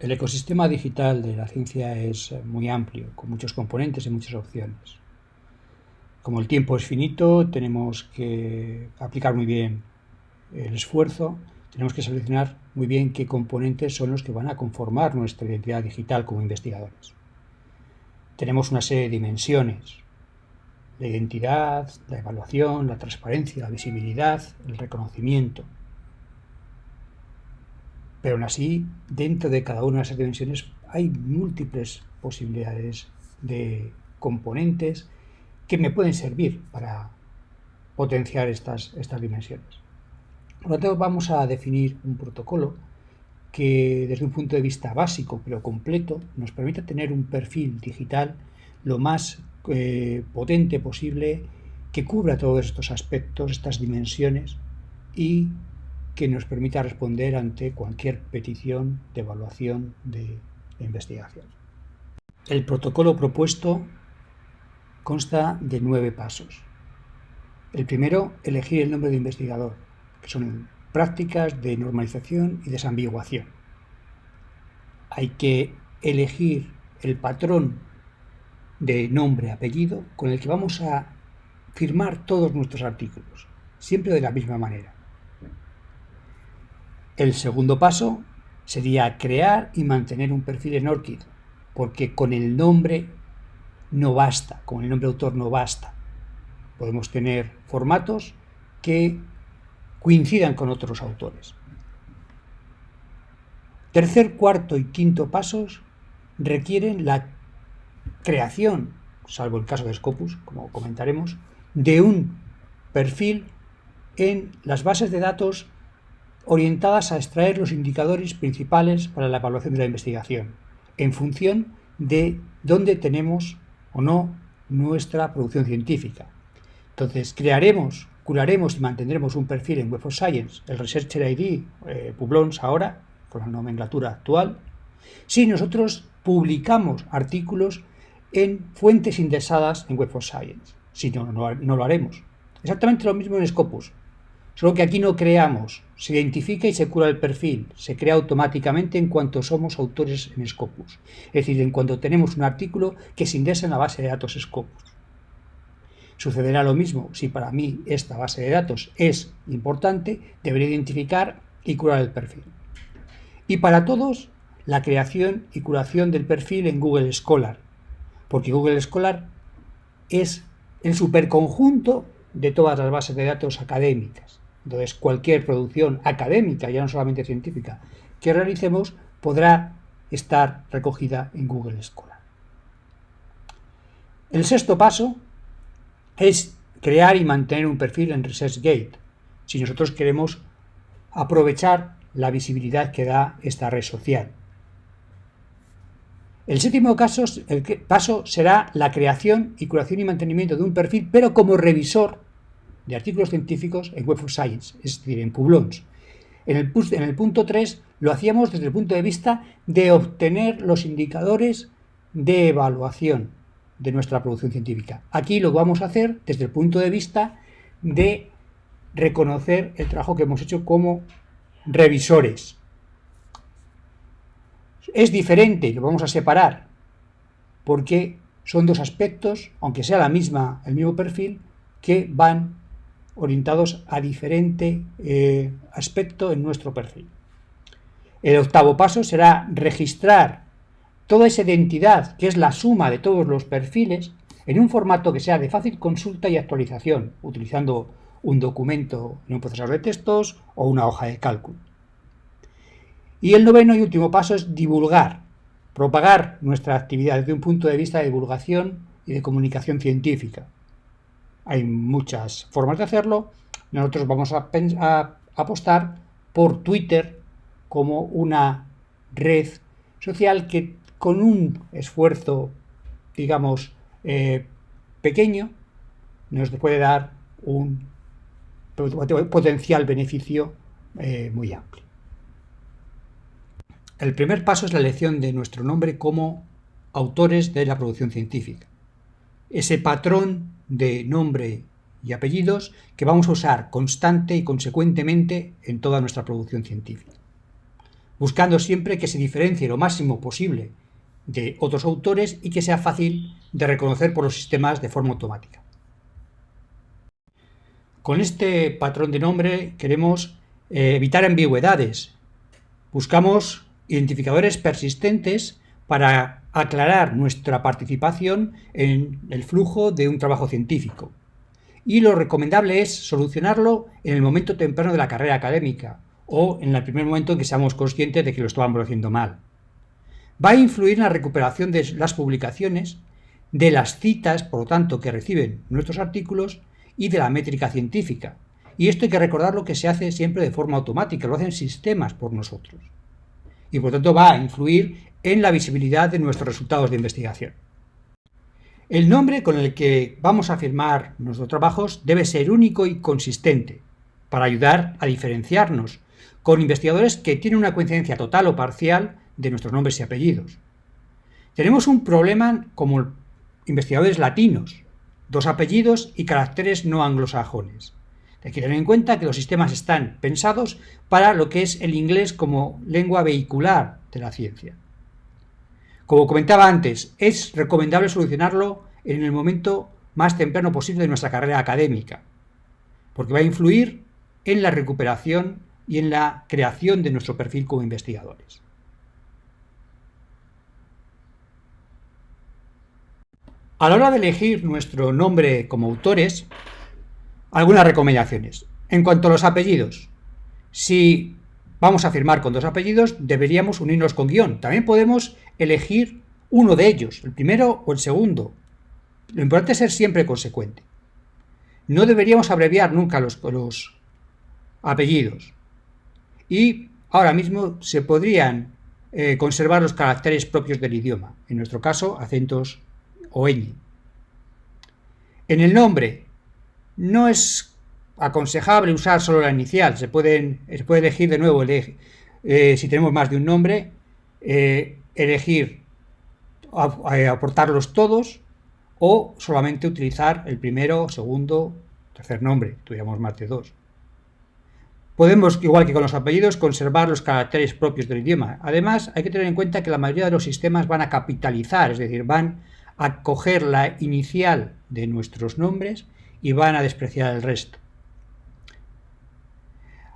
El ecosistema digital de la ciencia es muy amplio, con muchos componentes y muchas opciones. Como el tiempo es finito, tenemos que aplicar muy bien el esfuerzo, tenemos que seleccionar muy bien qué componentes son los que van a conformar nuestra identidad digital como investigadores. Tenemos una serie de dimensiones: la identidad, la evaluación, la transparencia, la visibilidad, el reconocimiento. Pero aún así, dentro de cada una de esas dimensiones hay múltiples posibilidades de componentes que me pueden servir para potenciar estas dimensiones. Por lo tanto, vamos a definir un protocolo que, desde un punto de vista básico pero completo, nos permite tener un perfil digital lo más potente posible, que cubra todos estos aspectos, estas dimensiones, y que nos permita responder ante cualquier petición de evaluación de investigación. El protocolo propuesto consta de 9 pasos. El primero, elegir el nombre de investigador, que son prácticas de normalización y desambiguación. Hay que elegir el patrón de nombre-apellido con el que vamos a firmar todos nuestros artículos, siempre de la misma manera. El segundo paso sería crear y mantener un perfil en ORCID, porque con el nombre no basta, con el nombre autor no basta. Podemos tener formatos que coincidan con otros autores. Tercer, cuarto y quinto pasos requieren la creación, salvo el caso de Scopus, como comentaremos, de un perfil en las bases de datos orientadas a extraer los indicadores principales para la evaluación de la investigación, en función de dónde tenemos o no nuestra producción científica. Entonces, curaremos y mantendremos un perfil en Web of Science, el Researcher ID, Publons ahora, con la nomenclatura actual, si nosotros publicamos artículos en fuentes indexadas en Web of Science. Si no, no lo haremos. Exactamente lo mismo en Scopus, solo que aquí no creamos, se identifica y se cura el perfil, se crea automáticamente en cuanto somos autores en Scopus, es decir, en cuanto tenemos un artículo que se indexa en la base de datos Scopus. Sucederá lo mismo si para mí esta base de datos es importante, deberé identificar y curar el perfil. Y para todos, la creación y curación del perfil en Google Scholar, porque Google Scholar es el superconjunto de todas las bases de datos académicas. Entonces, cualquier producción académica, ya no solamente científica, que realicemos podrá estar recogida en Google Scholar. El sexto paso es crear y mantener un perfil en ResearchGate, si nosotros queremos aprovechar la visibilidad que da esta red social. El séptimo paso será la creación y curación y mantenimiento de un perfil, pero como revisor de artículos científicos en Web of Science, es decir, en Publons. En el punto 3 lo hacíamos desde el punto de vista de obtener los indicadores de evaluación de nuestra producción científica. Aquí lo vamos a hacer desde el punto de vista de reconocer el trabajo que hemos hecho como revisores. Es diferente, lo vamos a separar, porque son dos aspectos, aunque sea el mismo perfil, que van orientados a diferente aspecto en nuestro perfil. El octavo paso será registrar toda esa identidad, que es la suma de todos los perfiles, en un formato que sea de fácil consulta y actualización, utilizando un documento en un procesador de textos o una hoja de cálculo. Y el noveno y último paso es divulgar, propagar nuestra actividad desde un punto de vista de divulgación y de comunicación científica. Hay muchas formas de hacerlo. Nosotros vamos a apostar por Twitter como una red social que, con un esfuerzo, digamos, pequeño, nos puede dar un potencial beneficio muy amplio. El primer paso es la elección de nuestro nombre como autores de la producción científica. Ese patrón de nombre y apellidos que vamos a usar constante y consecuentemente en toda nuestra producción científica. buscando siempre que se diferencie lo máximo posible de otros autores y que sea fácil de reconocer por los sistemas de forma automática. Con este patrón de nombre queremos evitar ambigüedades. Buscamos identificadores persistentes para aclarar nuestra participación en el flujo de un trabajo científico. Y lo recomendable es solucionarlo en el momento temprano de la carrera académica o en el primer momento en que seamos conscientes de que lo estábamos haciendo mal. Va a influir en la recuperación de las publicaciones, de las citas, por lo tanto, que reciben nuestros artículos y de la métrica científica. Y esto hay que recordarlo que se hace siempre de forma automática, lo hacen sistemas por nosotros. Y por lo tanto va a influir en la visibilidad de nuestros resultados de investigación. El nombre con el que vamos a firmar nuestros trabajos debe ser único y consistente para ayudar a diferenciarnos con investigadores que tienen una coincidencia total o parcial de nuestros nombres y apellidos. Tenemos un problema como investigadores latinos, 2 apellidos y caracteres no anglosajones. Hay que tener en cuenta que los sistemas están pensados para lo que es el inglés como lengua vehicular de la ciencia. Como comentaba antes, es recomendable solucionarlo en el momento más temprano posible de nuestra carrera académica, porque va a influir en la recuperación y en la creación de nuestro perfil como investigadores. A la hora de elegir nuestro nombre como autores, algunas recomendaciones. En cuanto a los apellidos, si vamos a firmar con 2 apellidos, deberíamos unirnos con guión. También podemos elegir uno de ellos, el primero o el segundo. Lo importante es ser siempre consecuente. No deberíamos abreviar nunca los apellidos. Y ahora mismo se podrían conservar los caracteres propios del idioma, en nuestro caso, acentos o ñ. En el nombre, no es aconsejable usar solo la inicial, se puede elegir de nuevo, si tenemos más de un nombre, elegir aportarlos todos o solamente utilizar el primero, segundo, tercer nombre, tuviéramos más de 2. Podemos, igual que con los apellidos, conservar los caracteres propios del idioma. Además, hay que tener en cuenta que la mayoría de los sistemas van a capitalizar, es decir, van a coger la inicial de nuestros nombres y van a despreciar el resto.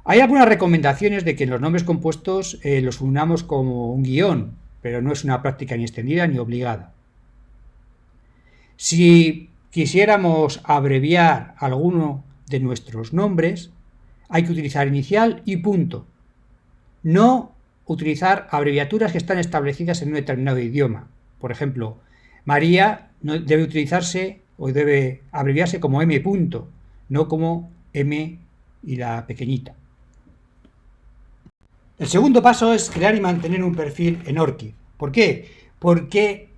Hay algunas recomendaciones de que en los nombres compuestos los unamos como un guión, pero no es una práctica ni extendida ni obligada. Si quisiéramos abreviar alguno de nuestros nombres, hay que utilizar inicial y punto. No utilizar abreviaturas que están establecidas en un determinado idioma. Por ejemplo, María debe utilizarse o debe abreviarse como M punto, no como M y la pequeñita. El segundo paso es crear y mantener un perfil en ORCID. ¿Por qué? Porque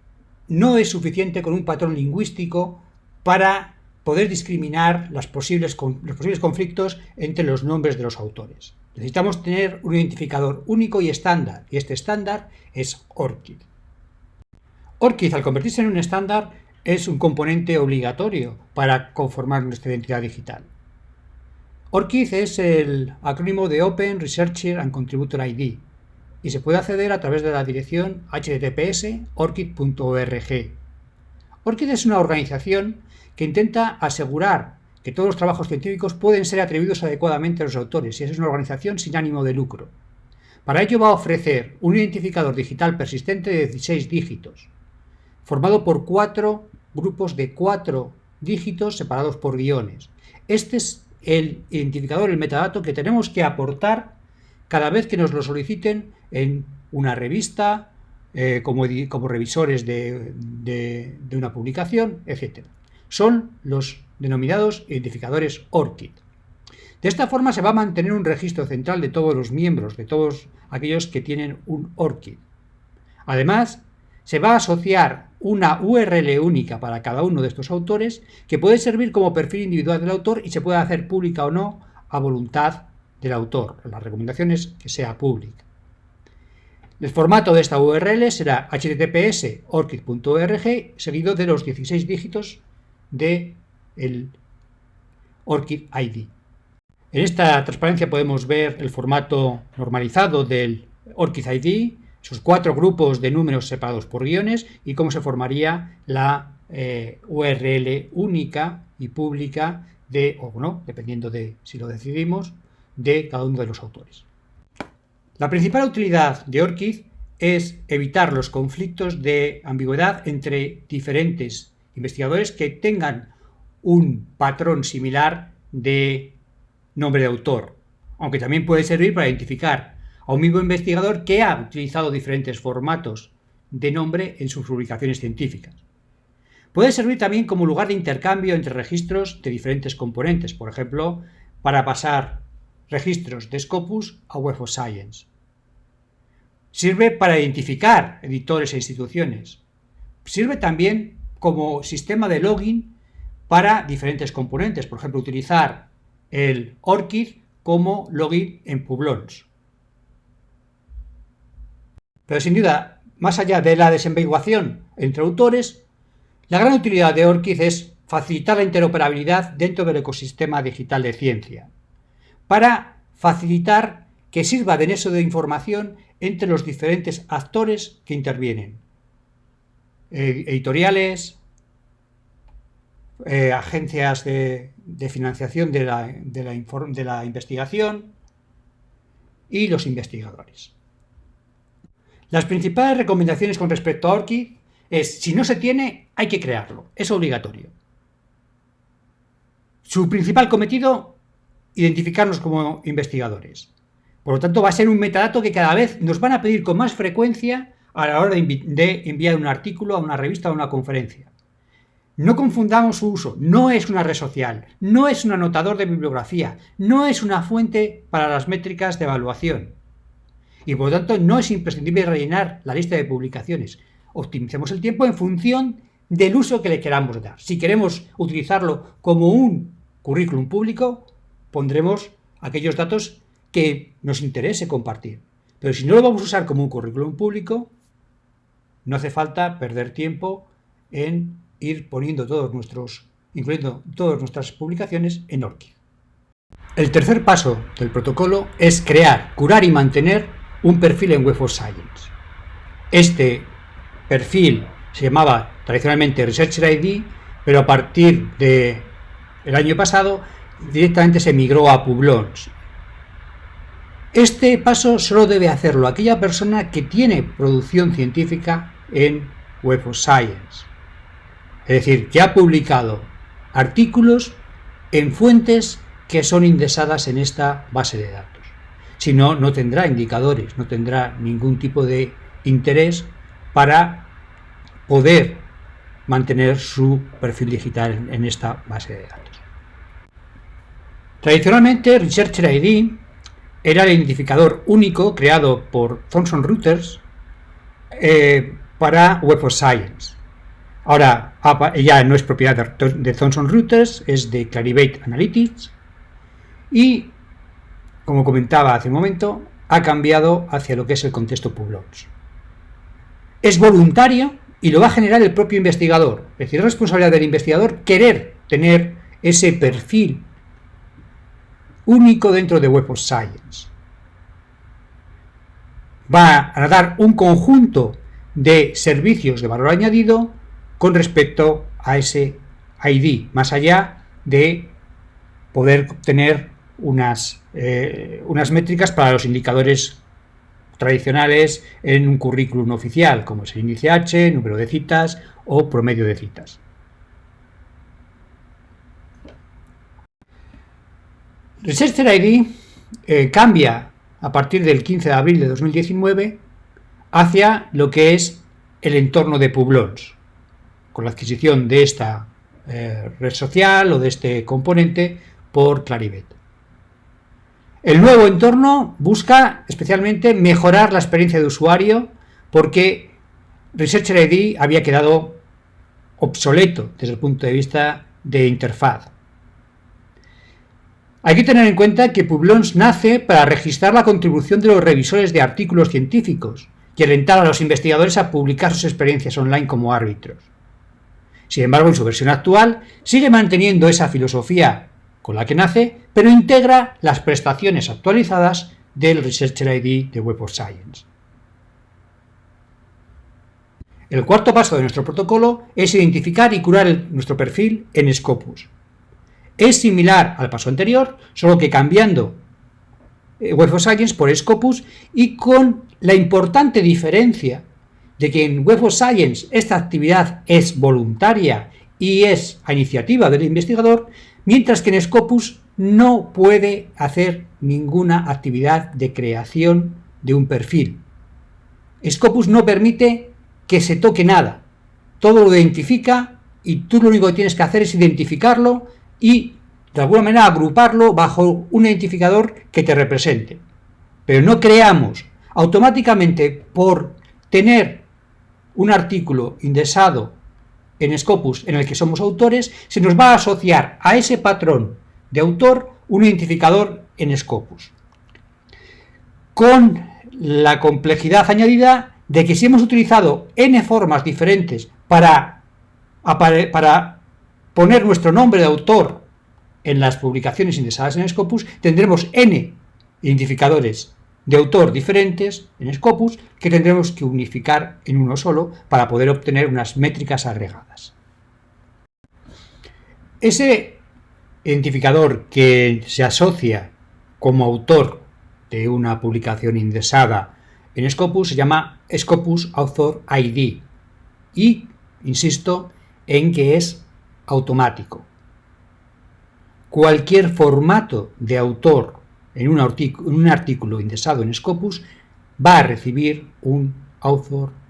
no es suficiente con un patrón lingüístico para poder discriminar los posibles conflictos entre los nombres de los autores. Necesitamos tener un identificador único y estándar, y este estándar es ORCID. ORCID, al convertirse en un estándar, es un componente obligatorio para conformar nuestra identidad digital. ORCID es el acrónimo de Open Researcher and Contributor ID y se puede acceder a través de la dirección https://orcid.org. ORCID es una organización que intenta asegurar que todos los trabajos científicos pueden ser atribuidos adecuadamente a los autores y es una organización sin ánimo de lucro. Para ello va a ofrecer un identificador digital persistente de 16 dígitos, formado por 4 grupos de 4 dígitos separados por guiones. Este es el identificador, el metadato que tenemos que aportar cada vez que nos lo soliciten en una revista, como revisores de una publicación, etc. Son los denominados identificadores ORCID. De esta forma se va a mantener un registro central de todos los miembros, de todos aquellos que tienen un ORCID. Además, se va a asociar una URL única para cada uno de estos autores que puede servir como perfil individual del autor y se puede hacer pública o no a voluntad del autor. La recomendación es que sea pública. El formato de esta URL será https://orcid.org seguido de los 16 dígitos del ORCID ID. En esta transparencia podemos ver el formato normalizado del ORCID ID, sus 4 grupos de números separados por guiones y cómo se formaría la URL única y pública de, o no, dependiendo de si lo decidimos, de cada uno de los autores. La principal utilidad de ORCID es evitar los conflictos de ambigüedad entre diferentes investigadores que tengan un patrón similar de nombre de autor, aunque también puede servir para identificar a un mismo investigador que ha utilizado diferentes formatos de nombre en sus publicaciones científicas. Puede servir también como lugar de intercambio entre registros de diferentes componentes, por ejemplo, para pasar registros de Scopus a Web of Science. Sirve para identificar editores e instituciones. Sirve también como sistema de login para diferentes componentes, por ejemplo, utilizar el ORCID como login en Publons. Pero sin duda, más allá de la desambiguación entre autores, la gran utilidad de ORCID es facilitar la interoperabilidad dentro del ecosistema digital de ciencia, para facilitar que sirva de nexo de información entre los diferentes actores que intervienen, editoriales, agencias de financiación de la investigación y los investigadores. Las principales recomendaciones con respecto a ORCID es, si no se tiene, hay que crearlo, es obligatorio. Su principal cometido, identificarnos como investigadores. Por lo tanto, va a ser un metadato que cada vez nos van a pedir con más frecuencia a la hora de enviar un artículo a una revista o a una conferencia. No confundamos su uso, no es una red social, no es un anotador de bibliografía, no es una fuente para las métricas de evaluación. Y por lo tanto, no es imprescindible rellenar la lista de publicaciones. Optimicemos el tiempo en función del uso que le queramos dar. Si queremos utilizarlo como un currículum público, pondremos aquellos datos que nos interese compartir. Pero si no lo vamos a usar como un currículum público, no hace falta perder tiempo en ir poniendo incluyendo todas nuestras publicaciones en ORCID. El tercer paso del protocolo es crear, curar y mantener un perfil en Web of Science. Este perfil se llamaba tradicionalmente Researcher ID, pero a partir del año pasado directamente se migró a Publons. Este paso solo debe hacerlo aquella persona que tiene producción científica en Web of Science. Es decir, que ha publicado artículos en fuentes que son indexadas en esta base de datos. Si no, no tendrá indicadores, no tendrá ningún tipo de interés para poder mantener su perfil digital en esta base de datos. Tradicionalmente, Researcher ID era el identificador único creado por Thomson Reuters para Web of Science. Ahora ya no es propiedad de Thomson Reuters, es de Clarivate Analytics y, como comentaba hace un momento, ha cambiado hacia lo que es el contexto Publons. Es voluntario y lo va a generar el propio investigador. Es decir, es responsabilidad del investigador querer tener ese perfil único dentro de Web of Science. Va a dar un conjunto de servicios de valor añadido con respecto a ese ID, más allá de poder obtener unas métricas para los indicadores tradicionales en un currículum oficial, como es el índice H, número de citas o promedio de citas. Researcher ID cambia a partir del 15 de abril de 2019 hacia lo que es el entorno de Publons, con la adquisición de esta red social o de este componente por Clarivate. El nuevo entorno busca especialmente mejorar la experiencia de usuario porque Researcher ID había quedado obsoleto desde el punto de vista de interfaz. Hay que tener en cuenta que Publons nace para registrar la contribución de los revisores de artículos científicos y alentar a los investigadores a publicar sus experiencias online como árbitros. Sin embargo, en su versión actual sigue manteniendo esa filosofía con la que nace, pero integra las prestaciones actualizadas del Researcher ID de Web of Science. El cuarto paso de nuestro protocolo es identificar y curar nuestro perfil en Scopus. Es similar al paso anterior, solo que cambiando Web of Science por Scopus y con la importante diferencia de que en Web of Science esta actividad es voluntaria y es a iniciativa del investigador, mientras que en Scopus no puede hacer ninguna actividad de creación de un perfil. Scopus no permite que se toque nada, todo lo identifica y tú lo único que tienes que hacer es identificarlo y de alguna manera agruparlo bajo un identificador que te represente. Pero no creamos automáticamente por tener un artículo indexado en Scopus en el que somos autores, se nos va a asociar a ese patrón de autor un identificador en Scopus. Con la complejidad añadida de que si hemos utilizado n formas diferentes para poner nuestro nombre de autor en las publicaciones indexadas en Scopus, tendremos n identificadores de autor diferentes en Scopus que tendremos que unificar en uno solo para poder obtener unas métricas agregadas. Ese identificador que se asocia como autor de una publicación indexada en Scopus se llama Scopus Author ID y insisto en que es automático. Cualquier formato de autor en un artículo indexado en Scopus va a recibir un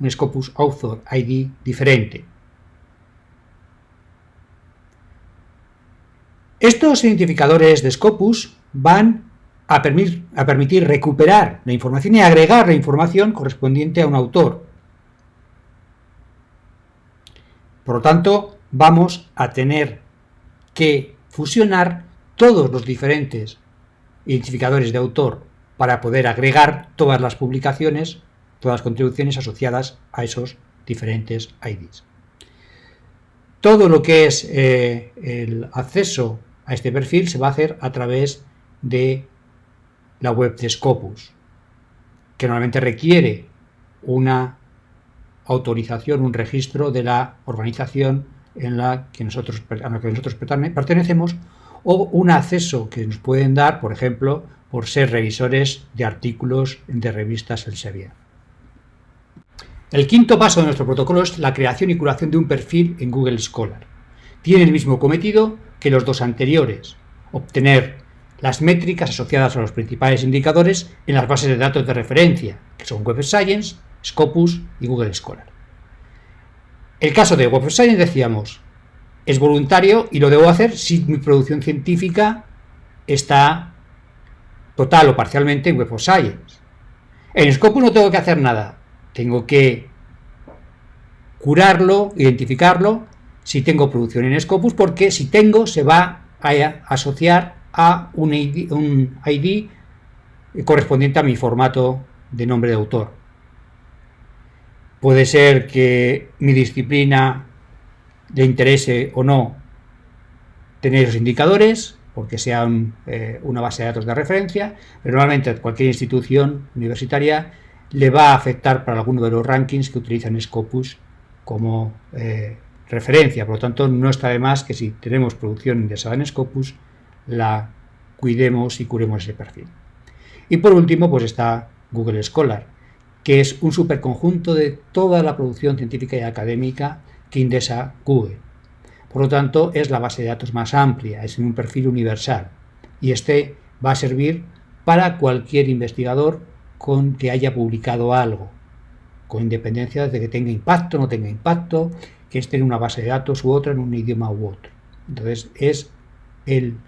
Scopus Author ID diferente. Estos identificadores de Scopus van a permitir recuperar la información y agregar la información correspondiente a un autor. Por lo tanto, vamos a tener que fusionar todos los diferentes identificadores de autor para poder agregar todas las publicaciones, todas las contribuciones asociadas a esos diferentes IDs. Todo lo que es el acceso a este perfil se va a hacer a través de la web de Scopus, que normalmente requiere una autorización, un registro de la organización a la que nosotros pertenecemos, o un acceso que nos pueden dar, por ejemplo, por ser revisores de artículos de revistas Elsevier. El quinto paso de nuestro protocolo es la creación y curación de un perfil en Google Scholar. Tiene el mismo cometido que los dos anteriores: obtener las métricas asociadas a los principales indicadores en las bases de datos de referencia, que son Web of Science, Scopus y Google Scholar. El caso de Web of Science, decíamos, es voluntario y lo debo hacer si mi producción científica está total o parcialmente en Web of Science. En Scopus no tengo que hacer nada, tengo que curarlo, identificarlo si tengo producción en Scopus, porque si tengo se va a asociar a un ID correspondiente a mi formato de nombre de autor. Puede ser que mi disciplina le interese o no tener esos indicadores, porque sea una base de datos de referencia, pero normalmente a cualquier institución universitaria le va a afectar para alguno de los rankings que utilizan Scopus como referencia. Por lo tanto, no está de más que si tenemos producción indexada en Scopus, la cuidemos y curemos ese perfil. Y por último, pues está Google Scholar, que es un superconjunto de toda la producción científica y académica que indexa Google. Por lo tanto, es la base de datos más amplia, es un perfil universal, y este va a servir para cualquier investigador con que haya publicado algo, con independencia de que tenga impacto o no tenga impacto, que esté en una base de datos u otra, en un idioma u otro. Entonces, es el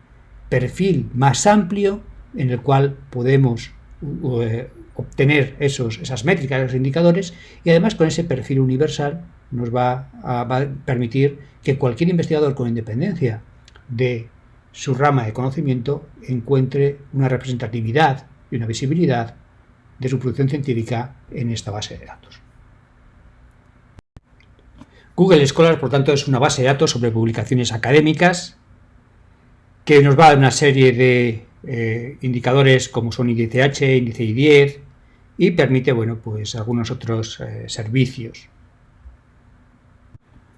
perfil más amplio en el cual podemos obtener esas métricas, esos indicadores, y además con ese perfil universal nos va a permitir que cualquier investigador, con independencia de su rama de conocimiento, encuentre una representatividad y una visibilidad de su producción científica en esta base de datos. Google Scholar, por tanto, es una base de datos sobre publicaciones académicas que nos va a dar una serie de indicadores como son índice H, índice I10 y permite, bueno, pues algunos otros servicios.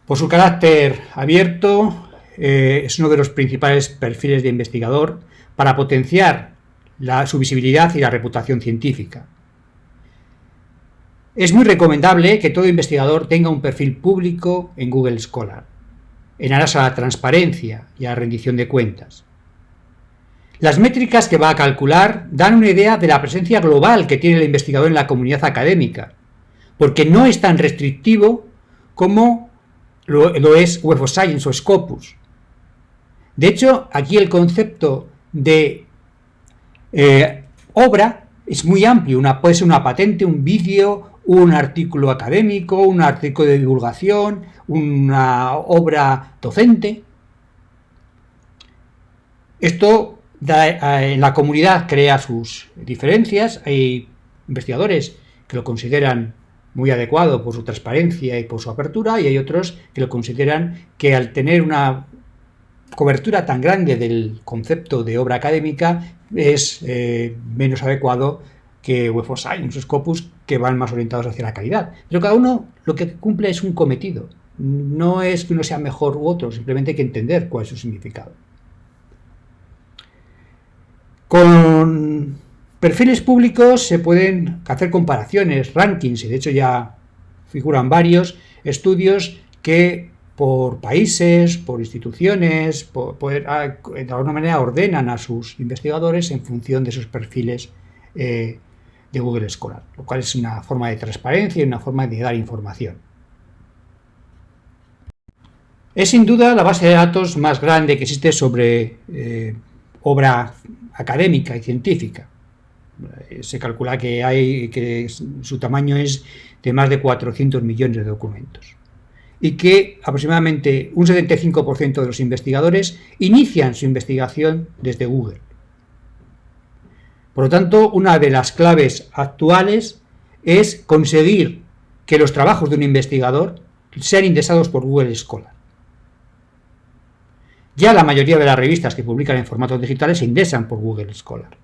Por su carácter abierto, es uno de los principales perfiles de investigador para potenciar su visibilidad y la reputación científica. Es muy recomendable que todo investigador tenga un perfil público en Google Scholar, en aras a la transparencia y a la rendición de cuentas. Las métricas que va a calcular dan una idea de la presencia global que tiene el investigador en la comunidad académica, porque no es tan restrictivo como lo es Web of Science o Scopus. De hecho, aquí el concepto de obra es muy amplio. Puede ser una patente, un vídeo, un artículo académico, un artículo de divulgación, una obra docente. Esto en la comunidad crea sus diferencias. Hay investigadores que lo consideran muy adecuado por su transparencia y por su apertura, y hay otros que lo consideran que al tener una cobertura tan grande del concepto de obra académica es menos adecuado que Web of Science o Scopus, que van más orientados hacia la calidad. Pero cada uno lo que cumple es un cometido. No es que uno sea mejor u otro, simplemente hay que entender cuál es su significado. Con perfiles públicos se pueden hacer comparaciones, rankings, y de hecho ya figuran varios estudios que por países, por instituciones, de alguna manera ordenan a sus investigadores en función de esos perfiles de Google Scholar, lo cual es una forma de transparencia y una forma de dar información. Es sin duda la base de datos más grande que existe sobre obra académica y científica. Se calcula que su tamaño es de más de 400 millones de documentos y que aproximadamente un 75% de los investigadores inician su investigación desde Google. Por lo tanto, una de las claves actuales es conseguir que los trabajos de un investigador sean indexados por Google Scholar. Ya la mayoría de las revistas que publican en formatos digitales se indexan por Google Scholar.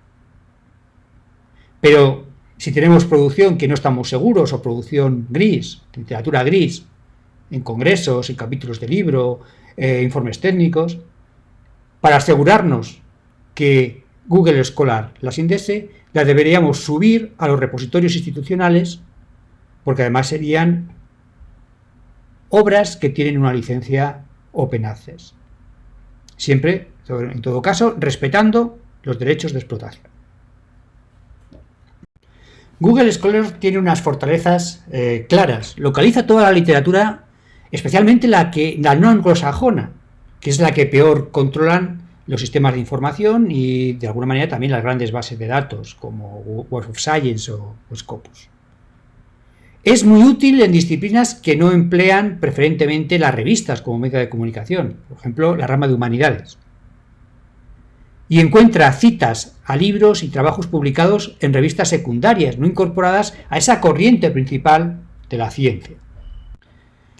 Pero si tenemos producción que no estamos seguros, o producción gris, literatura gris, en congresos, en capítulos de libro, informes técnicos, para asegurarnos que Google Scholar las indexe, las deberíamos subir a los repositorios institucionales, porque además serían obras que tienen una licencia Open Access. Siempre, en todo caso, respetando los derechos de explotación. Google Scholar tiene unas fortalezas claras. Localiza toda la literatura, especialmente la no anglosajona, que es la que peor controlan los sistemas de información y, de alguna manera, también las grandes bases de datos, como Web of Science o Scopus. Es muy útil en disciplinas que no emplean preferentemente las revistas como medio de comunicación, por ejemplo, la rama de humanidades. Y encuentra citas a libros y trabajos publicados en revistas secundarias, no incorporadas a esa corriente principal de la ciencia.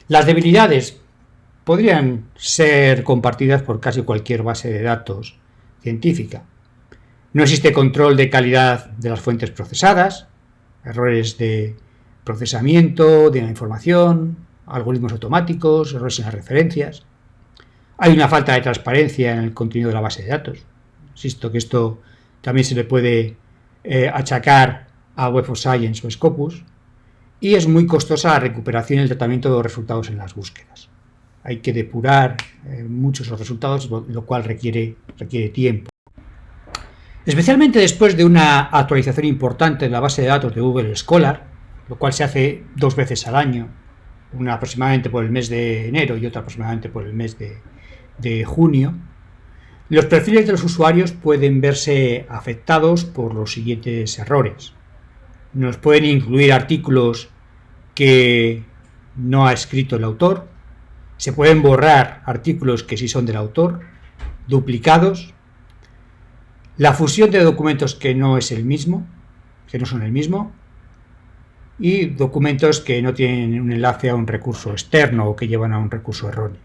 Las debilidades podrían ser compartidas por casi cualquier base de datos científica. No existe control de calidad de las fuentes procesadas, errores de procesamiento de la información, algoritmos automáticos, errores en las referencias. Hay una falta de transparencia en el contenido de la base de datos. Insisto que esto también se le puede achacar a Web of Science o Scopus, y es muy costosa la recuperación y el tratamiento de los resultados en las búsquedas. Hay que depurar muchos los resultados, lo cual requiere tiempo. Especialmente después de una actualización importante de la base de datos de Google Scholar, lo cual se hace 2 veces al año, una aproximadamente por el mes de enero y otra aproximadamente por el mes de junio, los perfiles de los usuarios pueden verse afectados por los siguientes errores. Nos pueden incluir artículos que no ha escrito el autor, se pueden borrar artículos que sí son del autor, duplicados, la fusión de documentos que no son el mismo, y documentos que no tienen un enlace a un recurso externo o que llevan a un recurso erróneo.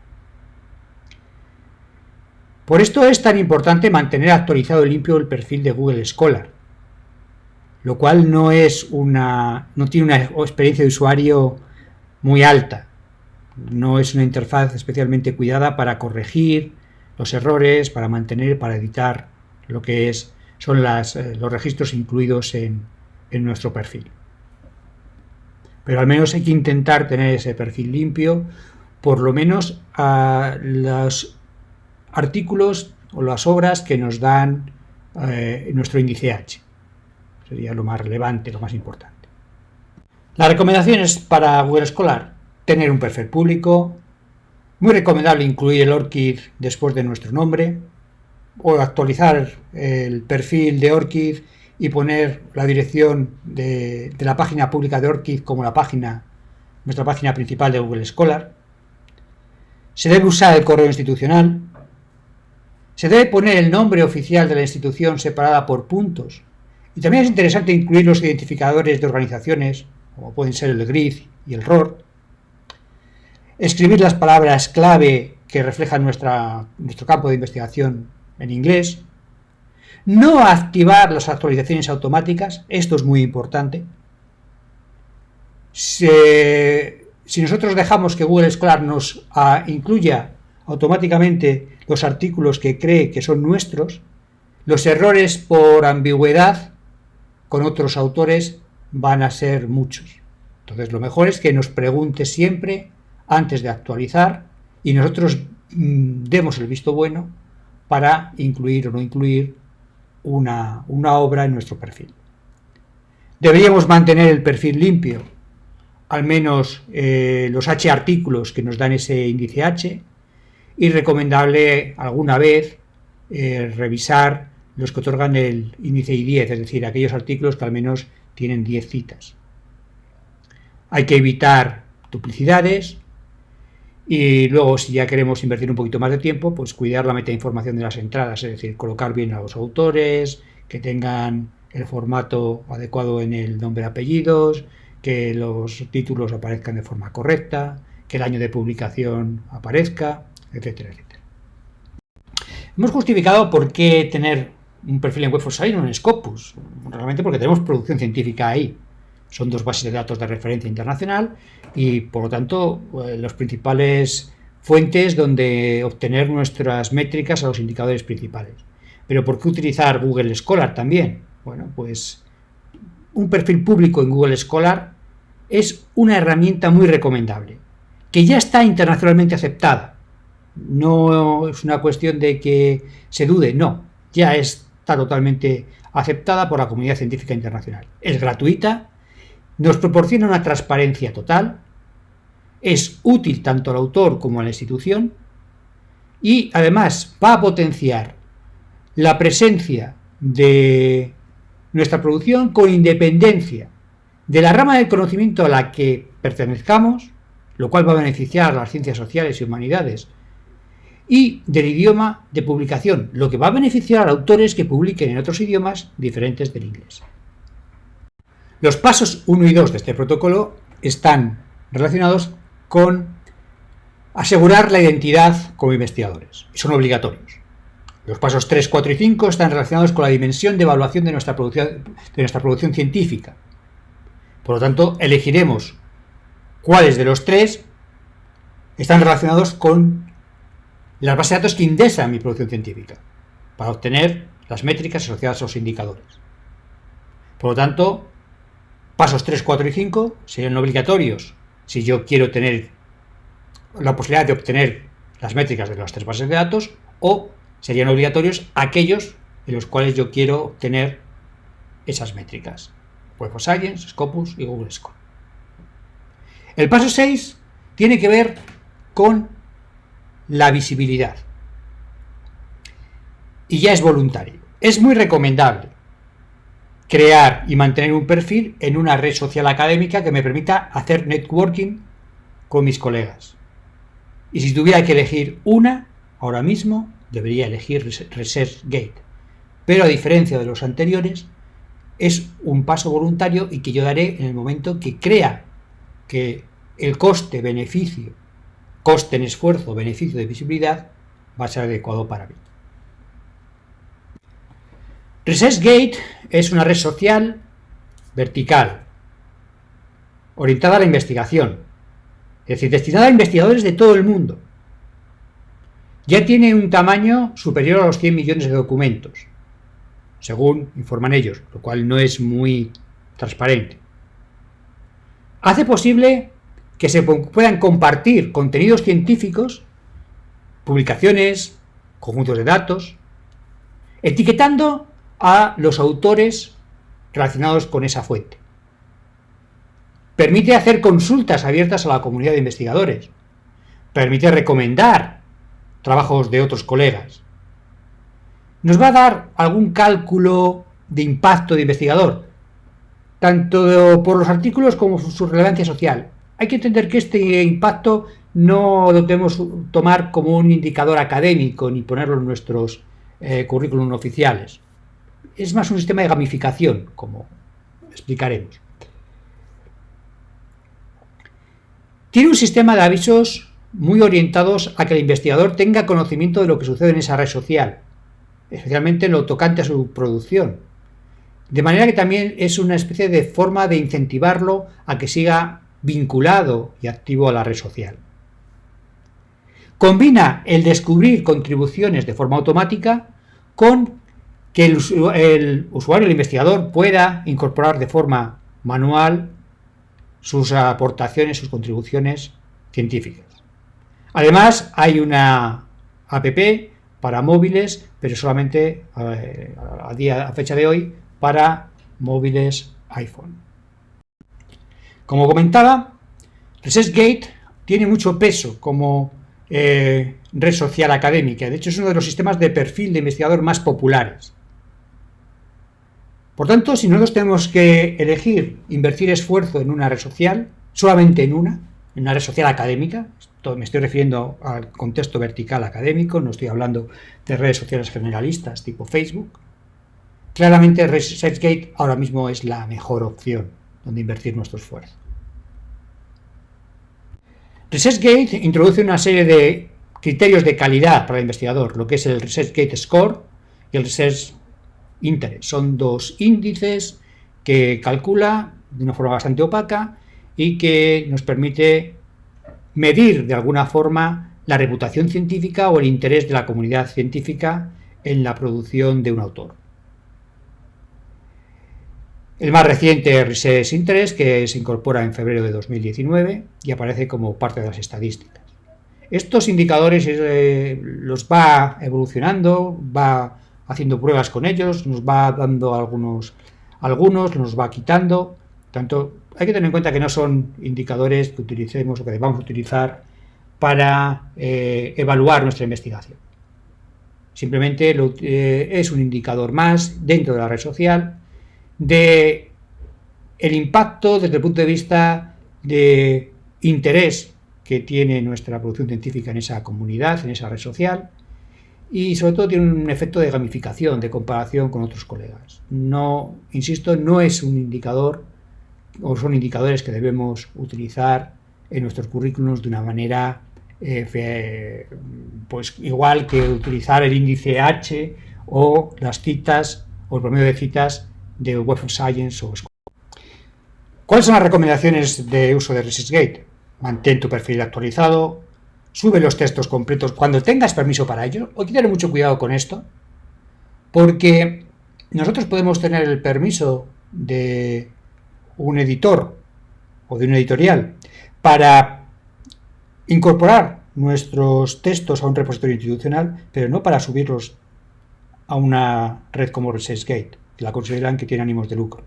Por esto es tan importante mantener actualizado y limpio el perfil de Google Scholar, lo cual no tiene una experiencia de usuario muy alta. No es una interfaz especialmente cuidada para corregir los errores, para mantener, para editar lo que son los registros incluidos en nuestro perfil. Pero al menos hay que intentar tener ese perfil limpio, por lo menos a los artículos o las obras que nos dan nuestro índice H. Sería lo más relevante, lo más importante. Las recomendaciones para Google Scholar: tener un perfil público, muy recomendable incluir el ORCID después de nuestro nombre, o actualizar el perfil de ORCID y poner la dirección de la página pública de ORCID como nuestra página principal de Google Scholar. Se debe usar el correo institucional. Se debe poner el nombre oficial de la institución separada por puntos. Y también es interesante incluir los identificadores de organizaciones, como pueden ser el GRID y el ROR. Escribir las palabras clave que reflejan nuestro campo de investigación en inglés. No activar las actualizaciones automáticas, esto es muy importante. Si nosotros dejamos que Google Scholar nos incluya automáticamente los artículos que cree que son nuestros, los errores por ambigüedad con otros autores van a ser muchos. Entonces lo mejor es que nos pregunte siempre antes de actualizar y nosotros demos el visto bueno para incluir o no incluir una obra en nuestro perfil. Deberíamos mantener el perfil limpio, al menos los H artículos que nos dan ese índice H, y recomendable alguna vez revisar los que otorgan el índice I10, es decir, aquellos artículos que al menos tienen 10 citas. Hay que evitar duplicidades y luego, si ya queremos invertir un poquito más de tiempo, pues cuidar la metainformación de las entradas, es decir, colocar bien a los autores, que tengan el formato adecuado en el nombre y apellidos, que los títulos aparezcan de forma correcta, que el año de publicación aparezca, etcétera, etcétera. Hemos justificado por qué tener un perfil en Web for Science o en Scopus, realmente porque tenemos producción científica ahí. Son dos bases de datos de referencia internacional y, por lo tanto, las principales fuentes donde obtener nuestras métricas a los indicadores principales. Pero ¿por qué utilizar Google Scholar también? Bueno, pues un perfil público en Google Scholar es una herramienta muy recomendable, que ya está internacionalmente aceptada. No es una cuestión de que se dude, no, ya está totalmente aceptada por la comunidad científica internacional. Es gratuita, nos proporciona una transparencia total, es útil tanto al autor como a la institución y además va a potenciar la presencia de nuestra producción con independencia de la rama del conocimiento a la que pertenezcamos, lo cual va a beneficiar a las ciencias sociales y humanidades, y del idioma de publicación, lo que va a beneficiar a autores que publiquen en otros idiomas diferentes del inglés. Los pasos 1 y 2 de este protocolo están relacionados con asegurar la identidad como investigadores, y son obligatorios. Los pasos 3, 4 y 5 están relacionados con la dimensión de evaluación de nuestra producción científica. Por lo tanto, elegiremos cuáles de los tres están relacionados con las bases de datos que indexan mi producción científica, para obtener las métricas asociadas a los indicadores. Por lo tanto, pasos 3, 4 y 5 serían obligatorios si yo quiero tener la posibilidad de obtener las métricas de las tres bases de datos, o serían obligatorios aquellos en los cuales yo quiero obtener esas métricas: Web of Science, Scopus y Google Scholar. El paso 6 tiene que ver con la visibilidad y ya es voluntario. Es muy recomendable crear y mantener un perfil en una red social académica que me permita hacer networking con mis colegas. Y si tuviera que elegir una, ahora mismo debería elegir ResearchGate. Pero a diferencia de los anteriores, es un paso voluntario y que yo daré en el momento que crea que el coste en esfuerzo, beneficio de visibilidad va a ser adecuado para mí. ResearchGate es una red social vertical, orientada a la investigación, es decir, destinada a investigadores de todo el mundo. Ya tiene un tamaño superior a los 100 millones de documentos, según informan ellos, lo cual no es muy transparente. Hace posible que se puedan compartir contenidos científicos, publicaciones, conjuntos de datos, etiquetando a los autores relacionados con esa fuente. Permite hacer consultas abiertas a la comunidad de investigadores. Permite recomendar trabajos de otros colegas. Nos va a dar algún cálculo de impacto de investigador, tanto por los artículos como por su relevancia social. Hay que entender que este impacto no lo debemos tomar como un indicador académico ni ponerlo en nuestros currículum oficiales. Es más un sistema de gamificación, como explicaremos. Tiene un sistema de avisos muy orientados a que el investigador tenga conocimiento de lo que sucede en esa red social, especialmente en lo tocante a su producción. De manera que también es una especie de forma de incentivarlo a que siga vinculado y activo a la red social. Combina el descubrir contribuciones de forma automática con que el usuario, el investigador, pueda incorporar de forma manual sus aportaciones, sus contribuciones científicas. Además, hay una app para móviles, pero solamente a fecha de hoy para móviles iPhone. Como comentaba, ResearchGate tiene mucho peso como red social académica. De hecho, es uno de los sistemas de perfil de investigador más populares. Por tanto, si nosotros tenemos que elegir invertir esfuerzo en una red social, solamente en una red social académica, me estoy refiriendo al contexto vertical académico, no estoy hablando de redes sociales generalistas tipo Facebook, claramente ResearchGate ahora mismo es la mejor opción donde invertir nuestro esfuerzo. ResearchGate introduce una serie de criterios de calidad para el investigador, lo que es el ResearchGate Score y el Research Interest. Son dos índices que calcula de una forma bastante opaca y que nos permite medir de alguna forma la reputación científica o el interés de la comunidad científica en la producción de un autor. El más reciente es Research Interest, que se incorpora en febrero de 2019 y aparece como parte de las estadísticas. Estos indicadores los va evolucionando, va haciendo pruebas con ellos, nos va dando algunos nos va quitando. Tanto hay que tener en cuenta que no son indicadores que utilicemos o que debamos utilizar para evaluar nuestra investigación. Simplemente es un indicador más dentro de la red social de el impacto desde el punto de vista de interés que tiene nuestra producción científica en esa comunidad, en esa red social, y sobre todo tiene un efecto de gamificación, de comparación con otros colegas. No, insisto, no es un indicador o son indicadores que debemos utilizar en nuestros currículums de una manera pues igual que utilizar el índice H o las citas o el promedio de citas de Web of Science o School. ¿Cuáles son las recomendaciones de uso de ResearchGate? Mantén tu perfil actualizado, sube los textos completos cuando tengas permiso para ello. Hay que tener mucho cuidado con esto, porque nosotros podemos tener el permiso de un editor o de una editorial para incorporar nuestros textos a un repositorio institucional, pero no para subirlos a una red como ResearchGate, que la consideran que tiene ánimos de lucro.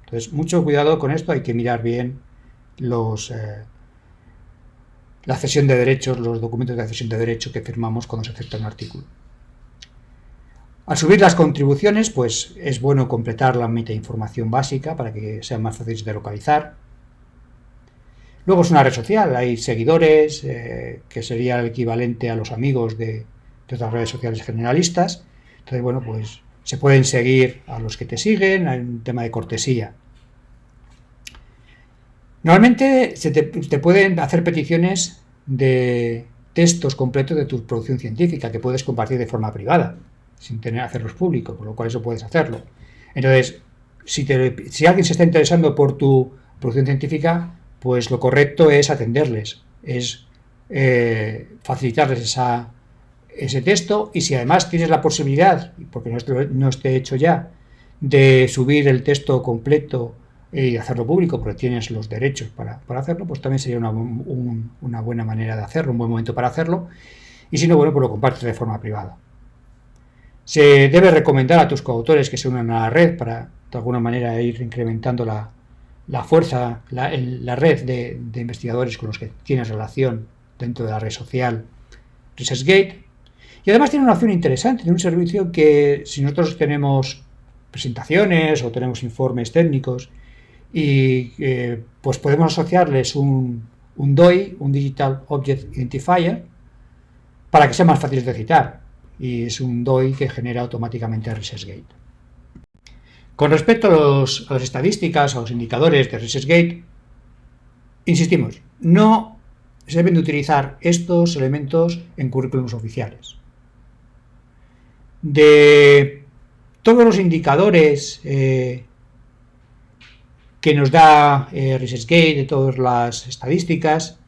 Entonces, mucho cuidado con esto, hay que mirar bien la cesión de derechos, los documentos de cesión de derecho que firmamos cuando se acepta un artículo. Al subir las contribuciones, pues es bueno completar la metainformación básica para que sean más fáciles de localizar. Luego es una red social, hay seguidores, que sería el equivalente a los amigos de otras redes sociales generalistas. Entonces, bueno, pues se pueden seguir a los que te siguen, hay un tema de cortesía. Normalmente te pueden hacer peticiones de textos completos de tu producción científica que puedes compartir de forma privada. sin hacerlos públicos, con lo cual eso puedes hacerlo. Entonces, si alguien se está interesando por tu producción científica, pues lo correcto es atenderles, es facilitarles ese texto, y si además tienes la posibilidad, porque no esté hecho ya, de subir el texto completo y hacerlo público, porque tienes los derechos para hacerlo, pues también sería una buena manera de hacerlo, un buen momento para hacerlo. Y si no, bueno, pues lo compartes de forma privada. Se debe recomendar a tus coautores que se unan a la red para, de alguna manera, ir incrementando la fuerza, la red de investigadores con los que tienes relación dentro de la red social ResearchGate. Y además tiene una opción interesante, tiene un servicio que, si nosotros tenemos presentaciones o tenemos informes técnicos, y pues podemos asociarles un DOI, un Digital Object Identifier, para que sean más fáciles de citar, y es un DOI que genera automáticamente ResearchGate. Con respecto a las estadísticas, a los indicadores de ResearchGate, insistimos, no se deben de utilizar estos elementos en currículums oficiales. De todos los indicadores que nos da ResearchGate, de todas las estadísticas,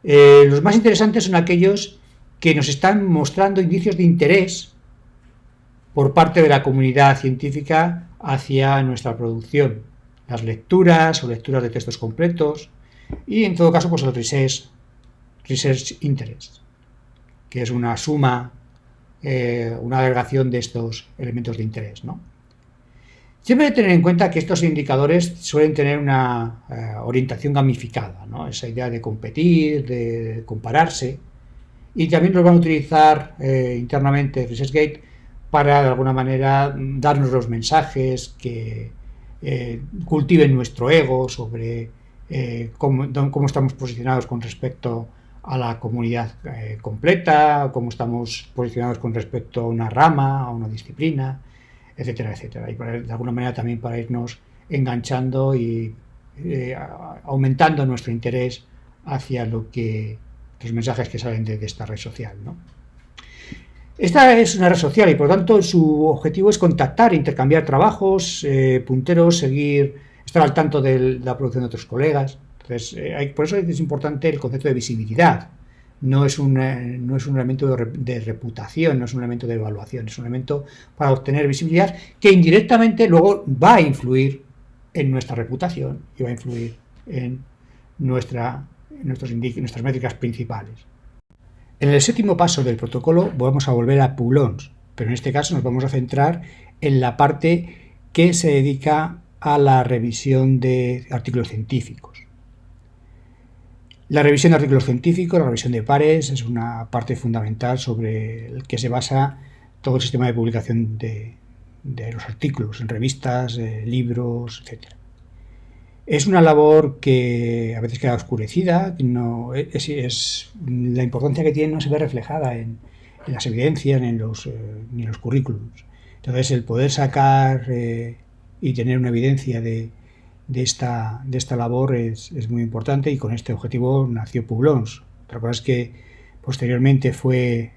los más interesantes son aquellos que nos están mostrando indicios de interés por parte de la comunidad científica hacia nuestra producción. Las lecturas o lecturas de textos completos, y en todo caso pues el Research Interest, que es una suma, una agregación de estos elementos de interés, ¿no? Siempre hay que tener en cuenta que estos indicadores suelen tener una orientación gamificada, ¿no? Esa idea de competir, de compararse, y también los van a utilizar internamente ResearchGate para, de alguna manera, darnos los mensajes que cultiven nuestro ego sobre cómo estamos posicionados con respecto a la comunidad completa, cómo estamos posicionados con respecto a una rama, a una disciplina, etcétera, etcétera. Y de alguna manera también para irnos enganchando y aumentando nuestro interés hacia los mensajes que salen de esta red social, ¿no? Esta es una red social y por lo tanto su objetivo es contactar, intercambiar trabajos, punteros, estar al tanto de la producción de otros colegas. Entonces, por eso es importante el concepto de visibilidad. No es un elemento de reputación, no es un elemento de evaluación, es un elemento para obtener visibilidad que indirectamente luego va a influir en nuestra reputación y va a influir en nuestras métricas principales. En el séptimo paso del protocolo vamos a volver a Publons, pero en este caso nos vamos a centrar en la parte que se dedica a la revisión de artículos científicos. La revisión de artículos científicos, la revisión de pares, es una parte fundamental sobre el que se basa todo el sistema de publicación de los artículos en revistas, libros, etc. Es una labor que a veces queda oscurecida, la importancia que tiene no se ve reflejada en las evidencias ni en los currículums. Entonces, el poder sacar y tener una evidencia de esta labor es muy importante, y con este objetivo nació Publons. Otra cosa es que posteriormente fue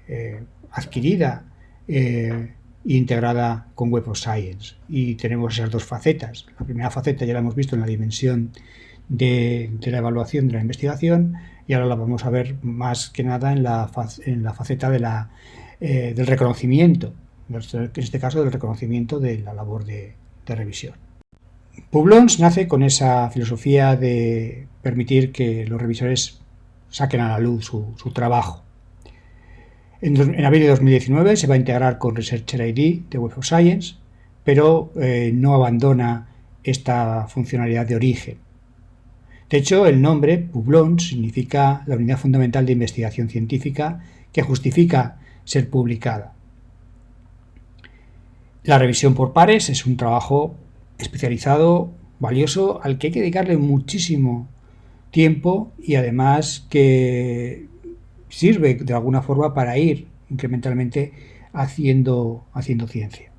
adquirida integrada con Web of Science, y tenemos esas dos facetas. La primera faceta ya la hemos visto en la dimensión de la evaluación de la investigación, y ahora la vamos a ver más que nada en la faceta del reconocimiento, en este caso del reconocimiento de la labor de revisión. Publons nace con esa filosofía de permitir que los revisores saquen a la luz su trabajo. En abril de 2019 se va a integrar con Researcher ID de Web of Science, pero no abandona esta funcionalidad de origen. De hecho, el nombre Publons significa la unidad fundamental de investigación científica que justifica ser publicada. La revisión por pares es un trabajo especializado, valioso, al que hay que dedicarle muchísimo tiempo, y además que sirve de alguna forma para ir incrementalmente haciendo ciencia.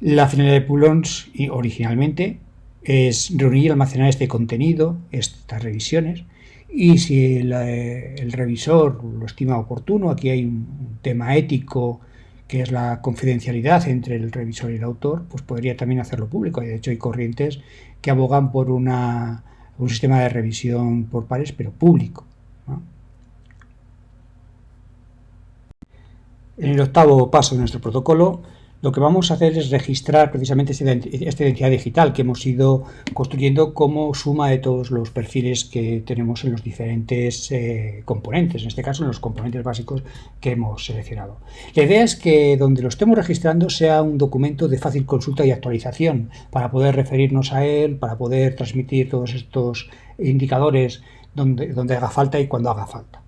La finalidad de Publons originalmente es reunir y almacenar este contenido, estas revisiones, y si el revisor lo estima oportuno, aquí hay un tema ético que es la confidencialidad entre el revisor y el autor, pues podría también hacerlo público. Y de hecho hay corrientes que abogan por un sistema de revisión por pares, pero público, ¿no? En el octavo paso de nuestro protocolo, lo que vamos a hacer es registrar precisamente esta identidad digital que hemos ido construyendo como suma de todos los perfiles que tenemos en los diferentes componentes, en este caso en los componentes básicos que hemos seleccionado. La idea es que donde lo estemos registrando sea un documento de fácil consulta y actualización para poder referirnos a él, para poder transmitir todos estos indicadores donde haga falta y cuando haga falta.